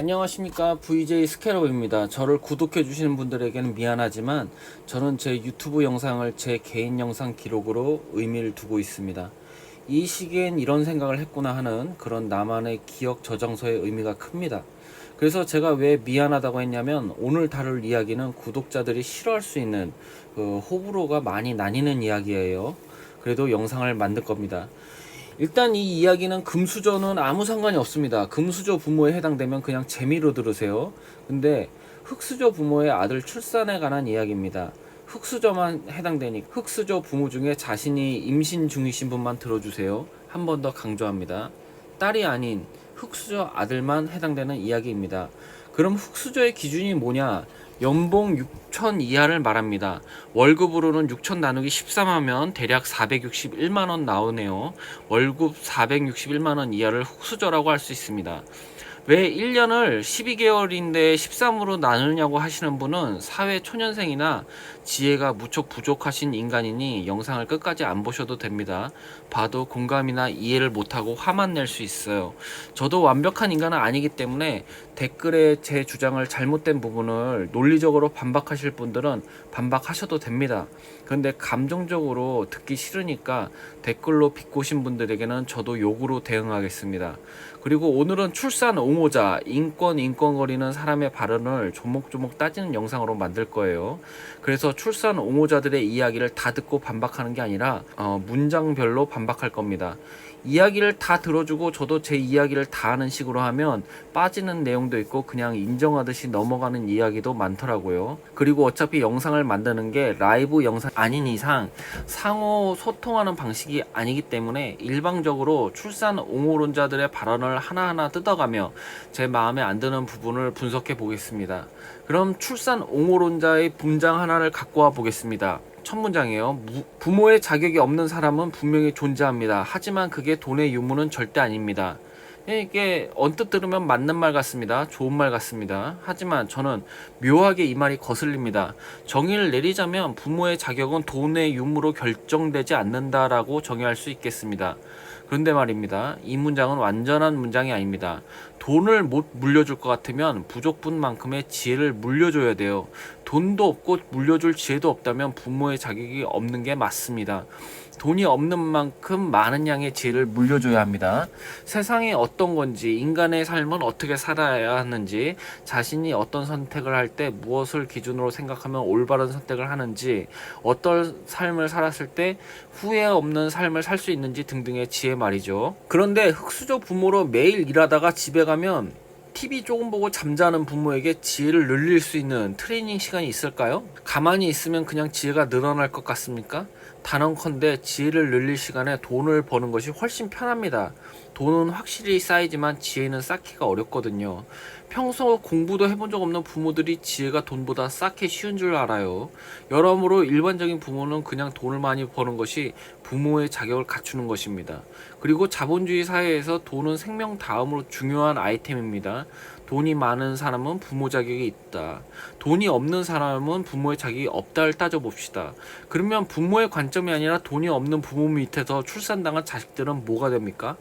안녕하십니까, VJ 스캐럽입니다. 저를 구독해 주시는 분들에게는 미안하지만 저는 제 유튜브 영상을 제 개인 영상 기록으로 의미를 두고 있습니다. 이 시기엔 이런 생각을 했구나 하는 그런 나만의 기억 저장소의 의미가 큽니다. 그래서 제가 왜 미안하다고 했냐면, 오늘 다룰 이야기는 구독자들이 싫어할 수 있는 호불호가 많이 나뉘는 이야기예요. 그래도 영상을 만들 겁니다. 일단 이 이야기는 금수저는 아무 상관이 없습니다. 금수저 부모에 해당되면 그냥 재미로 들으세요. 근데 흙수저 부모의 아들 출산에 관한 이야기입니다. 흙수저만 해당되니 흙수저 부모 중에 자신이 임신 중이신 분만 들어주세요. 한 번 더 강조합니다. 딸이 아닌 흙수저 아들만 해당되는 이야기입니다. 그럼 흙수저의 기준이 뭐냐? 연봉 6천 이하를 말합니다. 월급으로는 6천 나누기 13하면 대략 461만원 나오네요. 월급 461만원 이하를 흙수저라고 할 수 있습니다. 왜 1년을 12개월인데 13으로 나누냐고 하시는 분은 사회 초년생이나 지혜가 무척 부족하신 인간이니 영상을 끝까지 안 보셔도 됩니다. 봐도 공감이나 이해를 못하고 화만 낼 수 있어요. 저도 완벽한 인간은 아니기 때문에 댓글에 제 주장을 잘못된 부분을 논리적으로 반박하실 분들은 반박하셔도 됩니다. 그런데 감정적으로 듣기 싫으니까 댓글로 비꼬신 분들에게는 저도 욕으로 대응하겠습니다. 그리고 오늘은 출산 옹호자, 인권거리는 사람의 발언을 조목조목 따지는 영상으로 만들 거예요. 그래서 출산 옹호자들의 이야기를 다 듣고 반박하는 게 아니라 문장별로 반박할 겁니다. 이야기를 다 들어주고 저도 제 이야기를 다 하는 식으로 하면 빠지는 내용도 있고 그냥 인정하듯이 넘어가는 이야기도 많더라고요. 그리고 어차피 영상을 만드는 게 라이브 영상 아닌 이상 상호 소통하는 방식이 아니기 때문에 일방적으로 출산 옹호론자들의 발언을 하나하나 뜯어가며 제 마음에 안 드는 부분을 분석해 보겠습니다. 그럼 출산 옹호론자의 문장 하나를 갖고 와 보겠습니다. 첫 문장이에요. 부모의 자격이 없는 사람은 분명히 존재합니다. 하지만 그게 돈의 유무는 절대 아닙니다. 이게 언뜻 들으면 맞는 말 같습니다. 좋은 말 같습니다. 하지만 저는 묘하게 이 말이 거슬립니다. 정의를 내리자면 부모의 자격은 돈의 유무로 결정되지 않는다라고 정의할 수 있겠습니다. 그런데 말입니다. 이 문장은 완전한 문장이 아닙니다. 돈을 못 물려줄 것 같으면 부족분만큼의 지혜를 물려줘야 돼요. 돈도 없고 물려줄 지혜도 없다면 부모의 자격이 없는 게 맞습니다. 돈이 없는 만큼 많은 양의 지혜를 물려줘야 합니다. 세상이 어떤 건지, 인간의 삶은 어떻게 살아야 하는지, 자신이 어떤 선택을 할 때 무엇을 기준으로 생각하면 올바른 선택을 하는지, 어떤 삶을 살았을 때 후회 없는 삶을 살 수 있는지 등등의 지혜 말이죠. 그런데 흙수저 부모로 매일 일하다가 집에 가면 TV 조금 보고 잠자는 부모에게 지혜를 늘릴 수 있는 트레이닝 시간이 있을까요? 가만히 있으면 그냥 지혜가 늘어날 것 같습니까? 단언컨대 지혜를 늘릴 시간에 돈을 버는 것이 훨씬 편합니다. 돈은 확실히 쌓이지만 지혜는 쌓기가 어렵거든요. 평소 공부도 해본 적 없는 부모들이 지혜가 돈보다 쌓기 쉬운 줄 알아요. 여러모로 일반적인 부모는 그냥 돈을 많이 버는 것이 부모의 자격을 갖추는 것입니다. 그리고 자본주의 사회에서 돈은 생명 다음으로 중요한 아이템입니다. 돈이 많은 사람은 부모 자격이 있다. 돈이 없는 사람은 부모의 자격이 없다를 따져봅시다. 그러면 부모의 관점이 아니라 돈이 없는 부모 밑에서 출산당한 자식들은 뭐가 됩니까?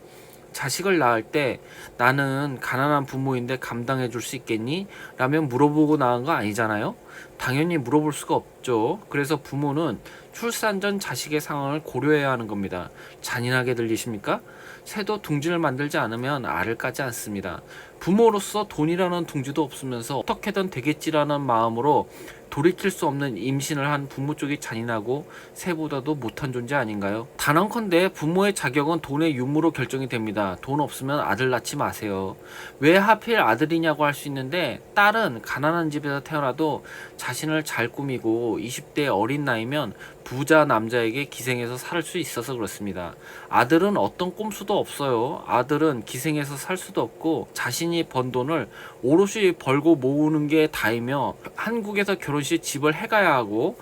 자식을 낳을 때 나는 가난한 부모인데 감당해 줄 수 있겠니? 라면 물어보고 낳은 거 아니잖아요? 당연히 물어볼 수가 없죠. 그래서 부모는 출산 전 자식의 상황을 고려해야 하는 겁니다. 잔인하게 들리십니까? 새도 둥지를 만들지 않으면 알을 까지 않습니다. 부모로서 돈이라는 둥지도 없으면서 어떻게든 되겠지라는 마음으로 돌이킬 수 없는 임신을 한 부모 쪽이 잔인하고 새보다도 못한 존재 아닌가요? 단언컨대 부모의 자격은 돈의 유무로 결정이 됩니다. 돈 없으면 아들 낳지 마세요. 왜 하필 아들이냐고 할 수 있는데, 딸은 가난한 집에서 태어나도 자신을 잘 꾸미고 20대 어린 나이면 부자 남자에게 기생해서 살 수 있어서 그렇습니다. 아들은 어떤 꼼수도 없어요. 아들은 기생해서 살 수도 없고 자신이 번 돈을 오롯이 벌고 모으는 게 다이며, 한국에서 결혼식 집을 해가야 하고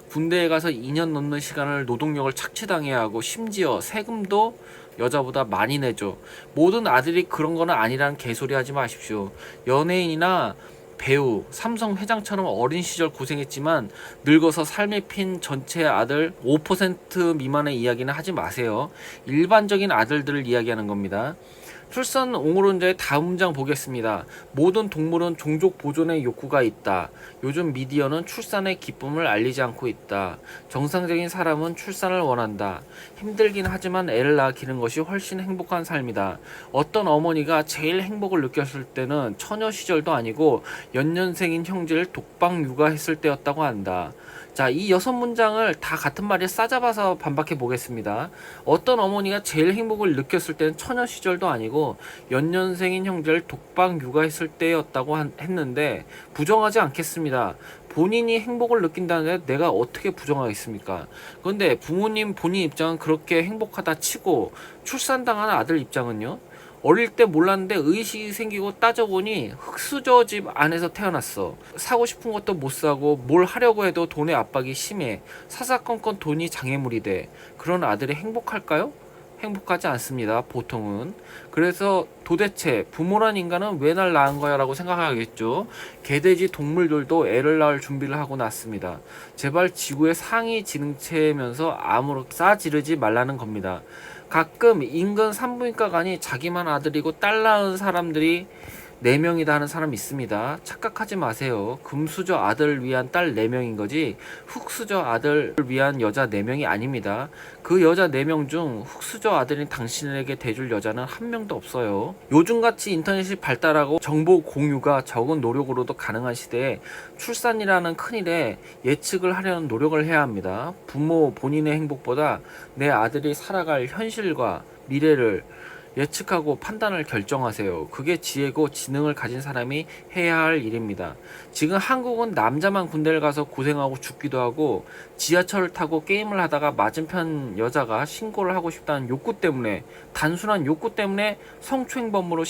군대에 가서 2년 넘는 시간을 노동력을 착취당해야 하고 심지어 세금도 여자보다 많이 내죠. 모든 아들이 그런 거는 아니라는 개소리 하지 마십시오. 연예인이나 배우, 삼성 회장처럼 어린 시절 고생했지만 늙어서 삶에 핀 전체 아들 5% 미만의 이야기는 하지 마세요. 일반적인 아들들을 이야기하는 겁니다. 출산 옹호론자의 다음 문장 보겠습니다. 모든 동물은 종족 보존의 욕구가 있다. 요즘 미디어는 출산의 기쁨을 알리지 않고 있다. 정상적인 사람은 출산을 원한다. 힘들긴 하지만 애를 낳아 기르는 것이 훨씬 행복한 삶이다. 어떤 어머니가 제일 행복을 느꼈을 때는 처녀 시절도 아니고 연년생인 형제를 독방 육아했을 때였다고 한다. 자, 이 6문장을 다 같은 말에 싸잡아서 반박해 보겠습니다. 어떤 어머니가 제일 행복을 느꼈을 때는 처녀 시절도 아니고 연년생인 형제를 독방 육아했을 때였다고 했는데 부정하지 않겠습니다. 본인이 행복을 느낀다는데 내가 어떻게 부정하겠습니까? 그런데 부모님 본인 입장은 그렇게 행복하다 치고 출산당한 아들 입장은요? 어릴 때 몰랐는데 의식이 생기고 따져보니 흙수저 집 안에서 태어났어. 사고 싶은 것도 못 사고 뭘 하려고 해도 돈의 압박이 심해. 사사건건 돈이 장애물이 돼. 그런 아들이 행복할까요? 행복하지 않습니다. 보통은. 그래서 도대체 부모란 인간은 왜 날 낳은 거야 라고 생각하겠죠. 개돼지 동물들도 애를 낳을 준비를 하고 낳습니다. 제발 지구의 상위 지능체면서 아무렇게 싸지르지 말라는 겁니다. 가끔 인근 산부인과가니 자기만 아들이고 딸 낳은 사람들이 4명이다 하는 사람 있습니다. 착각하지 마세요. 금수저 아들을 위한 딸 4명인 거지 흙수저 아들을 위한 여자 4명이 아닙니다. 그 여자 4명 중 흙수저 아들인 당신에게 대줄 여자는 한 명도 없어요. 요즘같이 인터넷이 발달하고 정보 공유가 적은 노력으로도 가능한 시대에 출산이라는 큰일에 예측을 하려는 노력을 해야 합니다. 부모 본인의 행복보다 내 아들이 살아갈 현실과 미래를 예측하고 판단을 결정하세요. 그게 지혜고 지능을 가진 사람이 해야 할 일입니다. 지금 한국은 남자만 군대를 가서 고생하고 죽기도 하고 지하철을 타고 게임을 하다가 맞은편 여자가 신고를 하고 싶다는 욕구 때문에 단순한 욕구 때문에 성추행범으로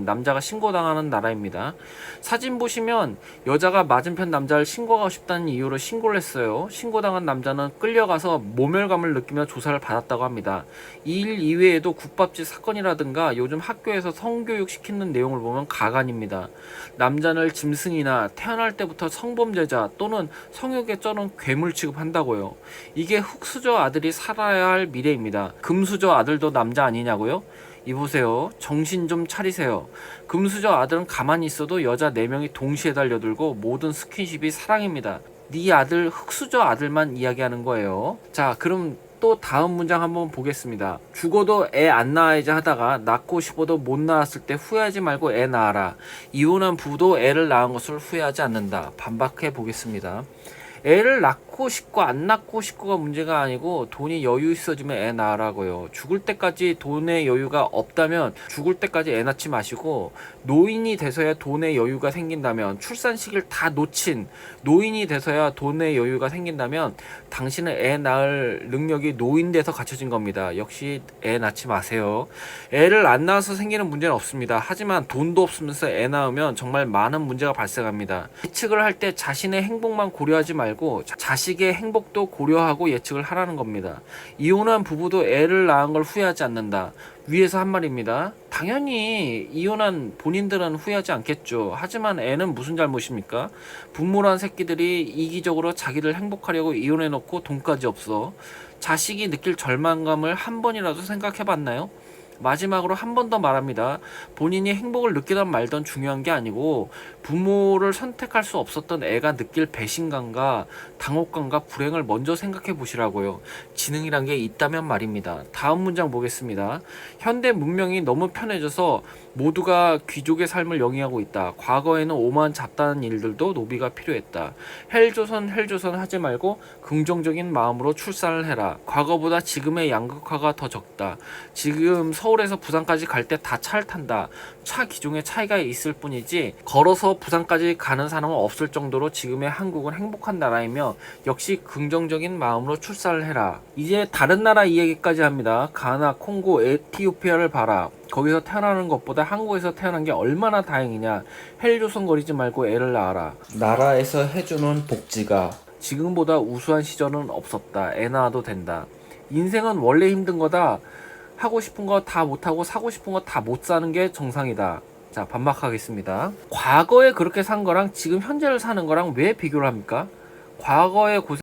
남자가 신고당하는 나라입니다. 사진 보시면 여자가 맞은편 남자를 신고하고 싶다는 이유로 신고를 했어요. 신고당한 남자는 끌려가서 모멸감을 느끼며 조사를 받았다고 합니다. 이 일 이외에도 국밥집 사건이라든가 요즘 학교에서 성교육 시키는 내용을 보면 가관입니다. 남자를 짐승이나 태어날 때부터 성범죄자 또는 성욕에 쩌는 괴물 취급한다고요. 이게 흙수저 아들이 살아야 할 미래입니다. 금수저 아들도 남자 아니냐고요? 이보세요. 정신 좀 차리세요. 금수저 아들은 가만히 있어도 여자 4명이 동시에 달려들고 모든 스킨십이 사랑입니다. 네 아들 흙수저 아들만 이야기하는 거예요. 자, 그럼 또 다음 문장 한번 보겠습니다. 죽어도 애 안 낳아야지 하다가 낳고 싶어도 못 낳았을 때 후회하지 말고 애 낳아라. 이혼한 부부도 애를 낳은 것을 후회하지 않는다. 반박해 보겠습니다. 애를 낳고 싶고 안 낳고 싶고가 문제가 아니고 돈이 여유 있어지면 애 낳으라고요. 죽을 때까지 돈의 여유가 없다면 죽을 때까지 애 낳지 마시고 노인이 돼서야 돈의 여유가 생긴다면 출산 시기를 다 놓친 노인이 돼서야 돈의 여유가 생긴다면 당신은 애 낳을 능력이 노인 돼서 갖춰진 겁니다. 역시 애 낳지 마세요. 애를 안 낳아서 생기는 문제는 없습니다. 하지만 돈도 없으면서 애 낳으면 정말 많은 문제가 발생합니다. 예측을 할 때 자신의 행복만 고려하지 말고 자식의 행복도 고려하고 예측을 하라는 겁니다. 이혼한 부부도 애를 낳은 걸 후회하지 않는다. 위에서 한 말입니다. 당연히 이혼한 본인들은 후회하지 않겠죠. 하지만 애는 무슨 잘못입니까? 부모란 새끼들이 이기적으로 자기를 행복하려고 이혼해놓고 돈까지 없어. 자식이 느낄 절망감을 한 번이라도 생각해봤나요? 마지막으로 한 번 더 말합니다. 본인이 행복을 느끼던 말던 중요한 게 아니고 부모를 선택할 수 없었던 애가 느낄 배신감과 당혹감과 불행을 먼저 생각해 보시라고요. 지능이란 게 있다면 말입니다. 다음 문장 보겠습니다. 현대 문명이 너무 편해져서 모두가 귀족의 삶을 영위하고 있다. 과거에는 오만 잡다한 일들도 노비가 필요했다. 헬조선 하지 말고 긍정적인 마음으로 출산을 해라. 과거보다 지금의 양극화가 더 적다. 지금 서울에서 부산까지 갈 때 다 차를 탄다. 차 기종에 차이가 있을 뿐이지 걸어서 부산까지 가는 사람은 없을 정도로 지금의 한국은 행복한 나라이며 역시 긍정적인 마음으로 출산을 해라. 이제 다른 나라 이야기까지 합니다. 가나, 콩고, 에티오피아를 봐라. 거기서 태어나는 것보다 한국에서 태어난 게 얼마나 다행이냐. 헬조선거리지 말고 애를 낳아라. 나라에서 해주는 복지가 지금보다 우수한 시절은 없었다. 애 낳아도 된다. 인생은 원래 힘든 거다. 하고 싶은 거 다 못하고 사고 싶은 거 다 못 사는 게 정상이다. 자, 반박하겠습니다. 과거에 그렇게 산 거랑 지금 현재를 사는 거랑 왜 비교를 합니까? 과거의 고생